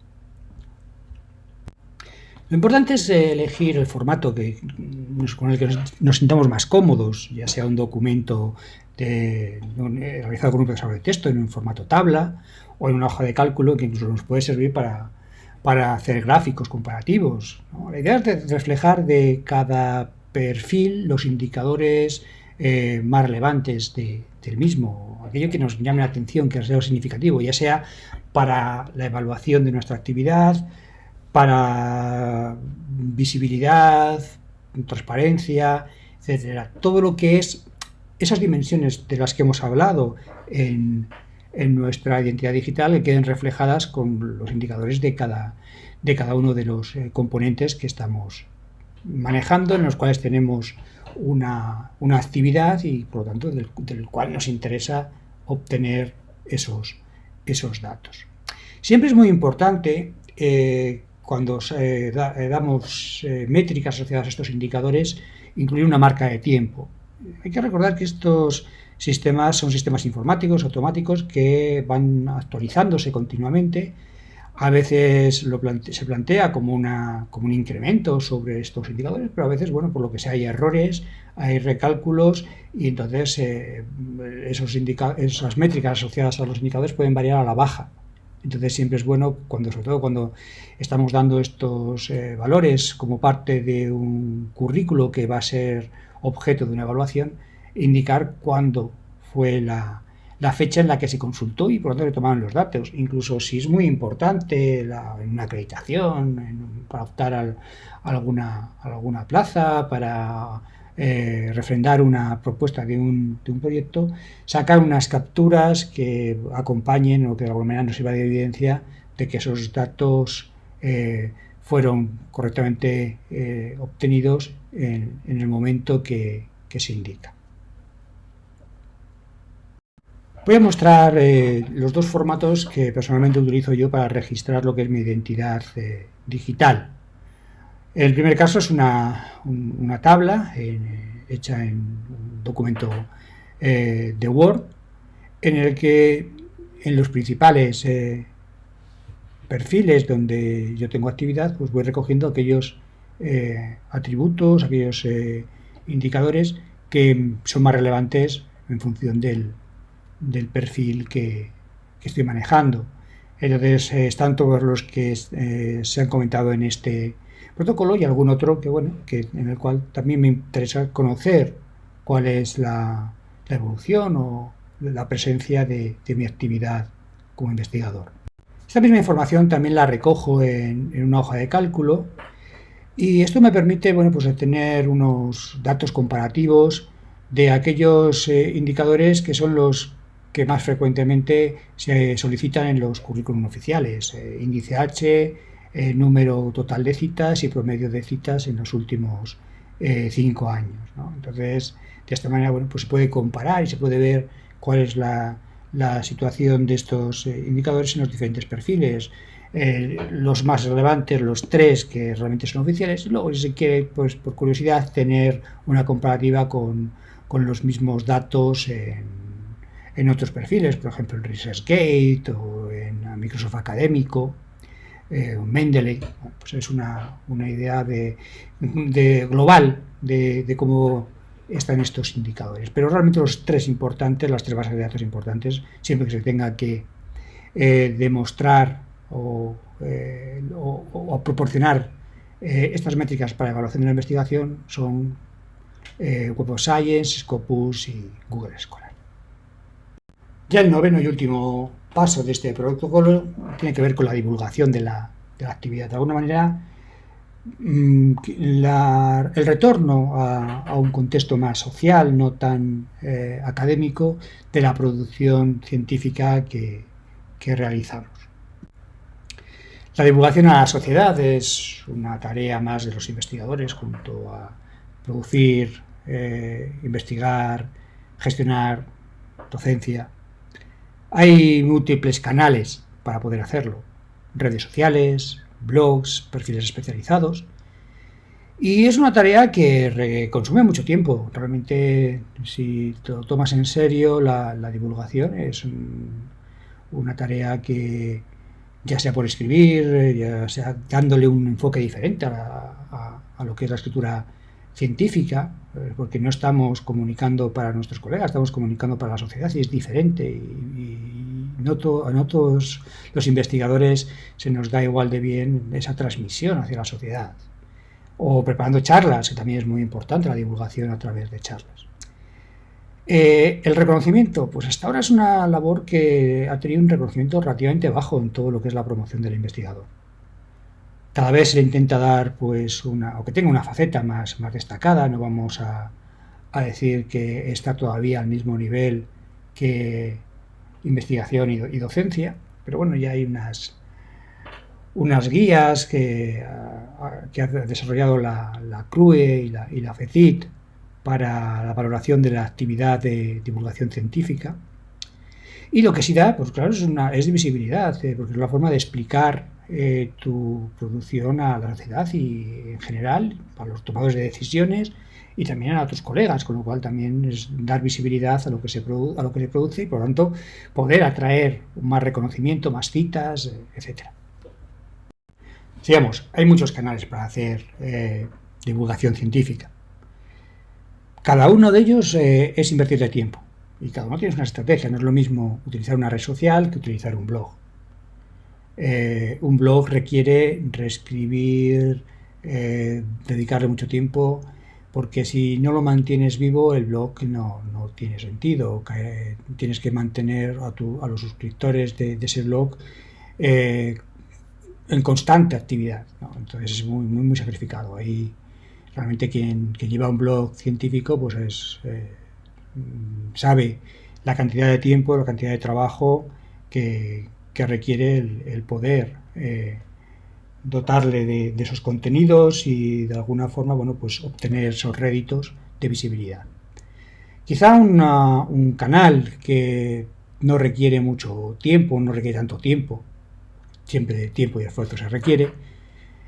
Lo importante es elegir el formato con el que nos sintamos más cómodos, ya sea un documento realizado con un procesador de texto en un formato tabla o en una hoja de cálculo que incluso nos puede servir para hacer gráficos comparativos, ¿no? La idea es reflejar de cada perfil los indicadores más relevantes del mismo, aquello que nos llame la atención, que sea significativo, ya sea para la evaluación de nuestra actividad, para visibilidad, transparencia, etcétera. Todo lo que es esas dimensiones de las que hemos hablado en nuestra identidad digital que queden reflejadas con los indicadores de cada uno de los componentes que estamos manejando, en los cuales tenemos una actividad y por lo tanto del cual nos interesa obtener esos datos. Siempre es muy importante cuando damos métricas asociadas a estos indicadores, incluir una marca de tiempo. Hay que recordar que estos sistemas son sistemas informáticos, automáticos, que van actualizándose continuamente. A veces se plantea como un incremento sobre estos indicadores, pero a veces, bueno, por lo que sea, hay errores, hay recálculos y entonces esas métricas asociadas a los indicadores pueden variar a la baja. Entonces siempre es bueno, sobre todo cuando estamos dando estos valores como parte de un currículo que va a ser objeto de una evaluación, indicar cuándo fue la fecha en la que se consultó y por lo tanto se tomaron los datos. Incluso si es muy importante en una acreditación, para optar a alguna plaza, para refrendar una propuesta de un proyecto, sacar unas capturas que acompañen o que de alguna manera nos sirva de evidencia de que esos datos fueron correctamente obtenidos en el momento que se indica. Voy a mostrar los dos formatos que personalmente utilizo yo para registrar lo que es mi identidad digital. El primer caso es una tabla hecha en un documento de Word, en el que en los principales perfiles donde yo tengo actividad, pues voy recogiendo aquellos atributos, aquellos indicadores que son más relevantes en función del perfil que estoy manejando. Entonces están todos los que se han comentado en este protocolo y algún otro en el cual también me interesa conocer cuál es la evolución o la presencia de mi actividad como investigador. Esta misma información también la recojo en una hoja de cálculo y esto me permite tener unos datos comparativos de aquellos indicadores que son los que más frecuentemente se solicitan en los currículum oficiales, índice H, número total de citas y promedio de citas en los últimos 5 años, ¿no? Entonces, de esta manera se puede comparar y se puede ver cuál es la situación de estos indicadores en los diferentes perfiles. Los más relevantes, los 3 que realmente son oficiales, y luego si se quiere, por curiosidad, tener una comparativa con los mismos datos en otros perfiles, por ejemplo en ResearchGate o en Microsoft Académico, Mendeley. Pues es una idea de global de cómo están estos indicadores. Pero realmente las 3 bases de datos importantes, siempre que se tenga que demostrar o proporcionar estas métricas para evaluación de la investigación, son Web of Science, Scopus y Google Scholar. Ya el noveno y último paso de este protocolo tiene que ver con la divulgación de la actividad. De alguna manera, el retorno a un contexto más social, no tan académico, de la producción científica que realizamos. La divulgación a la sociedad es una tarea más de los investigadores junto a producir, investigar, gestionar, docencia. Hay múltiples canales para poder hacerlo. Redes sociales, blogs, perfiles especializados. Y es una tarea que consume mucho tiempo. Realmente, si te lo tomas en serio, la divulgación es una tarea que, ya sea por escribir, ya sea dándole un enfoque diferente a lo que es la escritura científica, porque no estamos comunicando para nuestros colegas, estamos comunicando para la sociedad y es diferente. Y no a todos los investigadores se nos da igual de bien esa transmisión hacia la sociedad. O preparando charlas, que también es muy importante la divulgación a través de charlas. El reconocimiento, pues hasta ahora es una labor que ha tenido un reconocimiento relativamente bajo en todo lo que es la promoción del investigador. Cada vez se le intenta dar, pues, o que tenga una faceta más destacada. No vamos a decir que está todavía al mismo nivel que investigación y docencia, pero bueno, ya hay unas guías que ha desarrollado la CRUE y la FECIT para la valoración de la actividad de divulgación científica. Y lo que sí da, pues claro, es de visibilidad, porque es la forma de explicar tu producción a la sociedad y en general para los tomadores de decisiones y también a tus colegas, con lo cual también es dar visibilidad a lo que se produce y por lo tanto poder atraer más reconocimiento, más citas, etcétera. Sigamos, hay muchos canales para hacer divulgación científica. Cada uno de ellos es invertir de tiempo y cada uno tiene una estrategia. No es lo mismo utilizar una red social que utilizar un blog. Un blog requiere reescribir, dedicarle mucho tiempo, porque si no lo mantienes vivo, el blog no tiene sentido. Tienes que mantener a los suscriptores de ese blog en constante actividad, ¿no? Entonces es muy sacrificado. Ahí realmente quien lleva un blog científico pues sabe la cantidad de tiempo, la cantidad de trabajo que requiere el poder dotarle de esos contenidos y de alguna forma, bueno, pues obtener esos réditos de visibilidad. Quizá un canal que no requiere mucho tiempo, no requiere tanto tiempo, siempre tiempo y esfuerzo se requiere,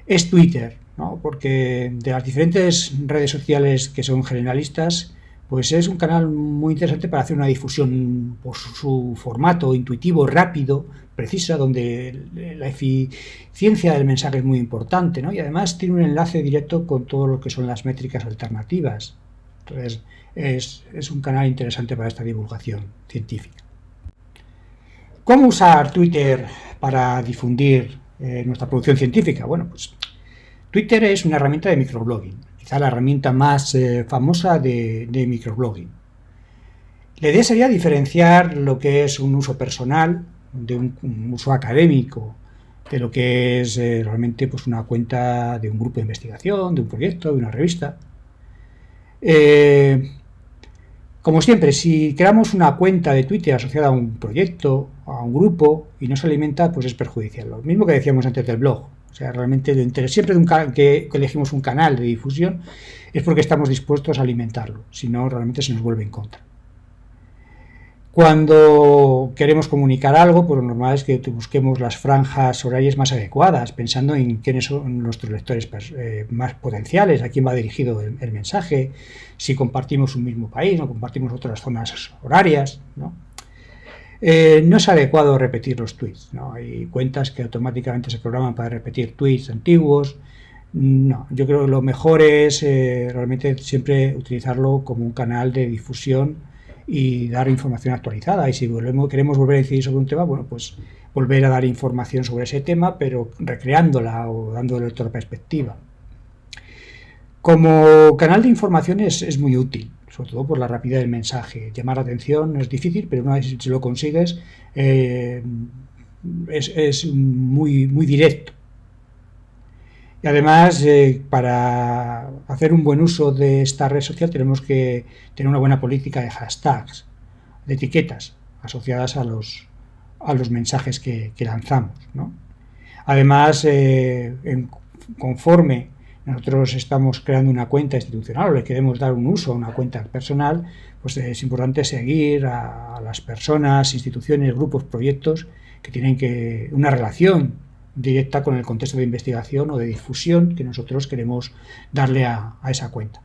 es Twitter, ¿no? Porque de las diferentes redes sociales que son generalistas, pues es un canal muy interesante para hacer una difusión por su formato intuitivo, rápido, precisa, donde la eficiencia del mensaje es muy importante, ¿no? Y además tiene un enlace directo con todo lo que son las métricas alternativas. Entonces es un canal interesante para esta divulgación científica. ¿Cómo usar Twitter para difundir nuestra producción científica? Bueno, pues Twitter es una herramienta de microblogging, quizá la herramienta más famosa de microblogging. La idea sería diferenciar lo que es un uso personal de un uso académico, de lo que es realmente pues una cuenta de un grupo de investigación, de un proyecto, de una revista. Como siempre, si creamos una cuenta de Twitter asociada a un proyecto, a un grupo, y no se alimenta, pues es perjudicial. Lo mismo que decíamos antes del blog. O sea, realmente el interés siempre que elegimos un canal de difusión es porque estamos dispuestos a alimentarlo. Si no, realmente se nos vuelve en contra. Cuando queremos comunicar algo, pues lo normal es que busquemos las franjas horarias más adecuadas, pensando en quiénes son nuestros lectores más potenciales, a quién va dirigido el mensaje, si compartimos un mismo país o compartimos otras zonas horarias, ¿no? No es adecuado repetir los tweets, ¿no? Hay cuentas que automáticamente se programan para repetir tweets antiguos. No, yo creo que lo mejor es realmente siempre utilizarlo como un canal de difusión y dar información actualizada. Y si queremos volver a incidir sobre un tema, bueno, pues volver a dar información sobre ese tema, pero recreándola o dándole otra perspectiva. Como canal de información es muy útil, sobre todo por la rapidez del mensaje. Llamar la atención es difícil, pero una vez si lo consigues es muy directo. Y además, para hacer un buen uso de esta red social tenemos que tener una buena política de hashtags, de etiquetas asociadas a los mensajes que lanzamos, ¿no? Además, conforme nosotros estamos creando una cuenta institucional o le queremos dar un uso a una cuenta personal, pues es importante seguir a las personas, instituciones, grupos, proyectos que tienen una relación directa con el contexto de investigación o de difusión que nosotros queremos darle a esa cuenta.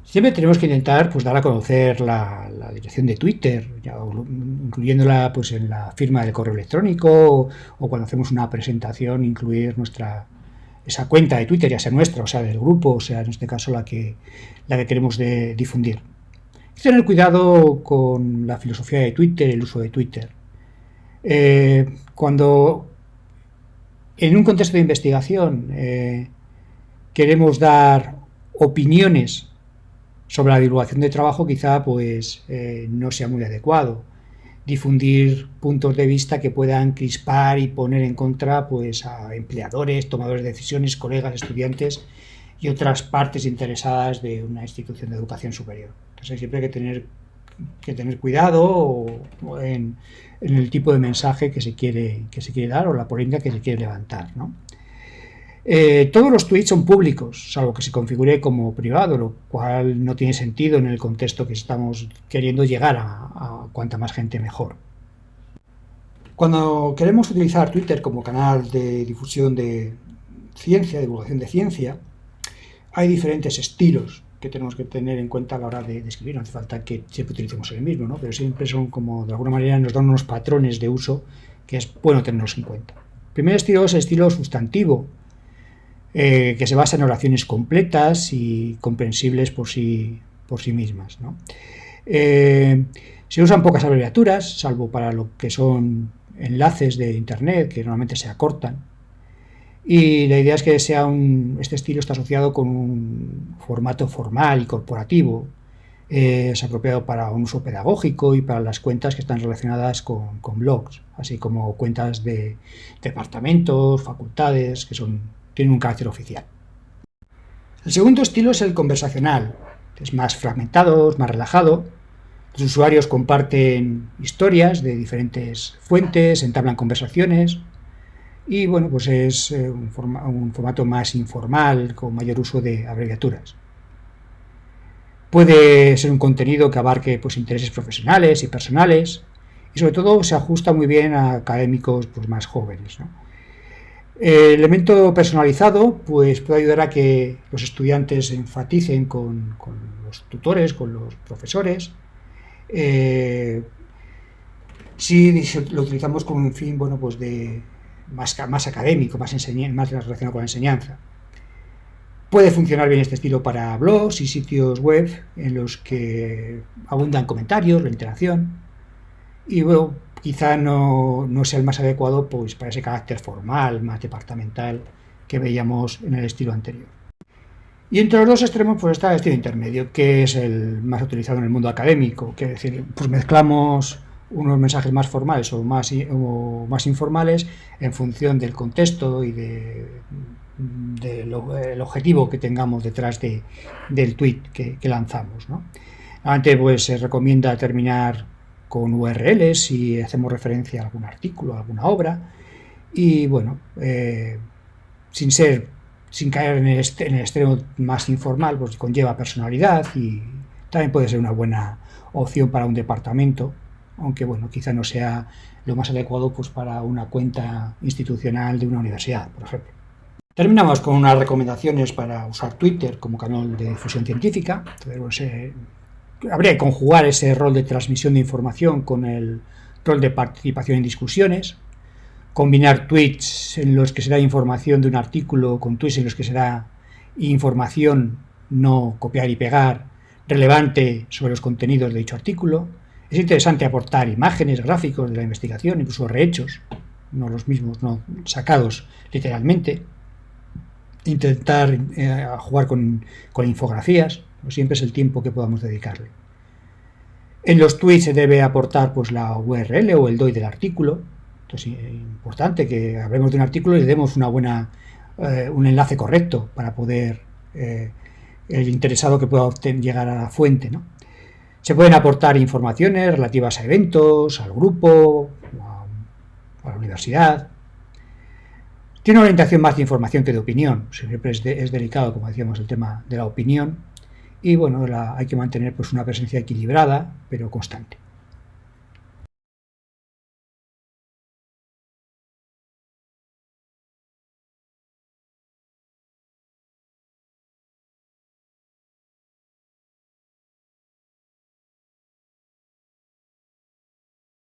Siempre tenemos que intentar pues, dar a conocer la dirección de Twitter, incluyéndola pues, en la firma del correo electrónico o cuando hacemos una presentación, incluir esa cuenta de Twitter, ya sea nuestra, o sea del grupo, o sea en este caso la que queremos difundir. Hay que tener cuidado con la filosofía de Twitter, el uso de Twitter. Cuando en un contexto de investigación queremos dar opiniones sobre la divulgación de trabajo, quizá pues no sea muy adecuado difundir puntos de vista que puedan crispar y poner en contra pues a empleadores, tomadores de decisiones, colegas, estudiantes y otras partes interesadas de una institución de educación superior. Entonces siempre hay que tener cuidado en el tipo de mensaje que se quiere dar o la polémica que se quiere levantar, ¿no? Todos los tweets son públicos, salvo que se configure como privado, lo cual no tiene sentido en el contexto que estamos queriendo llegar a cuanta más gente mejor. Cuando queremos utilizar Twitter como canal de difusión de ciencia, divulgación de ciencia, hay diferentes estilos que tenemos que tener en cuenta a la hora de escribir. No hace falta que siempre utilicemos el mismo, ¿no? Pero siempre son como, de alguna manera, nos dan unos patrones de uso que es bueno tenerlos en cuenta. El primer estilo es el estilo sustantivo, que se basa en oraciones completas y comprensibles por sí mismas, ¿no? Se usan pocas abreviaturas, salvo para lo que son enlaces de internet, que normalmente se acortan. Y la idea es que este estilo está asociado con un formato formal y corporativo. Es apropiado para un uso pedagógico y para las cuentas que están relacionadas con blogs, así como cuentas de departamentos, facultades, que tienen un carácter oficial. El segundo estilo es el conversacional, que es más fragmentado, es más relajado. Los usuarios comparten historias de diferentes fuentes, entablan conversaciones y bueno, pues es un formato más informal, con mayor uso de abreviaturas. Puede ser un contenido que abarque pues, intereses profesionales y personales y sobre todo se ajusta muy bien a académicos pues, más jóvenes, ¿no? El elemento personalizado pues, puede ayudar a que los estudiantes enfaticen con los tutores, con los profesores. Si lo utilizamos con un fin bueno, pues más académico, más relacionado con la enseñanza. Puede funcionar bien este estilo para blogs y sitios web en los que abundan comentarios, la interacción. Y bueno, quizá no sea el más adecuado pues, para ese carácter formal, más departamental que veíamos en el estilo anterior. Y entre los dos extremos pues, está el estilo intermedio, que es el más utilizado en el mundo académico, que es decir, pues mezclamos unos mensajes más formales o más informales en función del contexto y del objetivo que tengamos detrás del tweet que lanzamos, ¿no? Antes pues, se recomienda terminar con URLs si hacemos referencia a algún artículo, a alguna obra y bueno, sin caer en el extremo más informal, pues conlleva personalidad y también puede ser una buena opción para un departamento, aunque bueno, quizá no sea lo más adecuado pues, para una cuenta institucional de una universidad, por ejemplo. Terminamos con unas recomendaciones para usar Twitter como canal de difusión científica. Entonces, habría que conjugar ese rol de transmisión de información con el rol de participación en discusiones, combinar tweets en los que se da información de un artículo con tweets en los que se da información, no copiar y pegar, relevante sobre los contenidos de dicho artículo. Es interesante aportar imágenes, gráficos de la investigación, incluso rehechos, no los mismos, no sacados literalmente. Intentar jugar con infografías, no siempre es el tiempo que podamos dedicarle. En los tweets se debe aportar pues, la URL o el DOI del artículo. Entonces es importante que hablemos de un artículo y le demos un enlace correcto para poder el interesado que pueda llegar a la fuente, ¿no? Se pueden aportar informaciones relativas a eventos, al grupo, a la universidad. Tiene una orientación más de información que de opinión. Siempre es delicado, como decíamos, el tema de la opinión. Y bueno, hay que mantener pues una presencia equilibrada, pero constante.